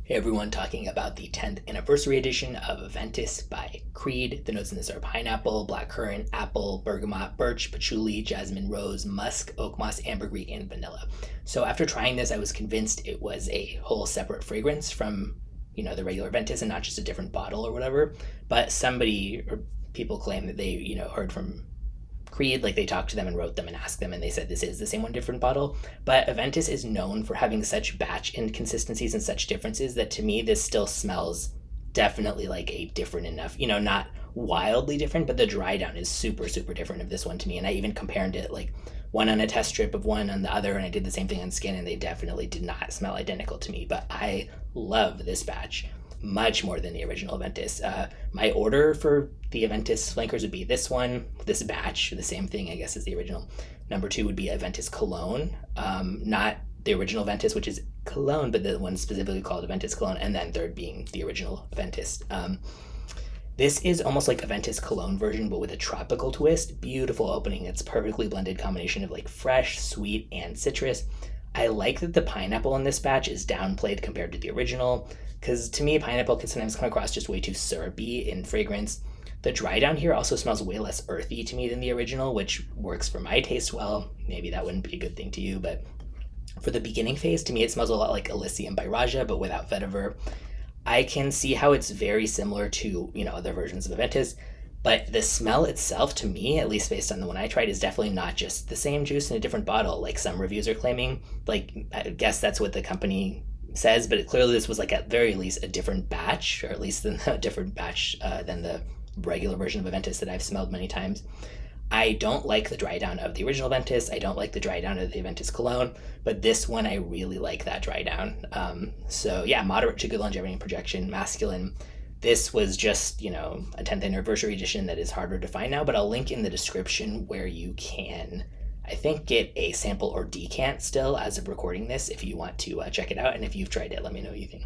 Hey everyone, talking about the 10th anniversary edition of Aventus by Creed. The notes in this are pineapple, blackcurrant, apple, bergamot, birch, patchouli, jasmine, rose, musk, oakmoss, ambergris, and vanilla. So after trying this, I was convinced it was a whole separate fragrance from, the regular Aventus and not just a different bottle or whatever. But somebody or people claim that they, heard from Creed, like they talked to them and wrote them and asked them, and they said this is the same one, different bottle. But Aventus is known for having such batch inconsistencies and such differences that to me this still smells definitely like a different enough, not wildly different, but the dry down is super, super different of this one to me. And I even compared it like one on a test strip of one on the other, and I did the same thing on skin, and they definitely did not smell identical to me. But I love this batch much more than the original Aventus. My order for the Aventus flankers would be this one, this batch, the same thing, I guess, as the original. Number two would be Aventus Cologne, not the original Aventus, which is Cologne, but the one specifically called Aventus Cologne, and then third being the original Aventus. This is almost like Aventus Cologne version, but with a tropical twist. Beautiful opening. It's perfectly blended combination of like fresh, sweet, and citrus. I like that the pineapple in this batch is downplayed compared to the original, because to me, pineapple can sometimes come across just way too syrupy in fragrance. The dry down here also smells way less earthy to me than the original, which works for my taste well. Maybe that wouldn't be a good thing to you, but for the beginning phase, to me, it smells a lot like Elysium by Raja, but without vetiver. I can see how it's very similar to, other versions of Aventus, but the smell itself, to me, at least based on the one I tried, is definitely not just the same juice in a different bottle, like some reviews are claiming. Like, I guess that's what the company says, but clearly this was like at very least a different batch, or at least a different batch than the regular version of Aventus that I've smelled many times. I don't like the dry down of the original Aventus. I don't like the dry down of the Aventus Cologne, but this one I really like that dry down. So yeah, moderate to good longevity and projection, masculine. This was just, a 10th anniversary edition that is harder to find now, but I'll link in the description where you can, I think, get a sample or decant still as of recording this if you want to check it out. And if you've tried it, let me know what you think.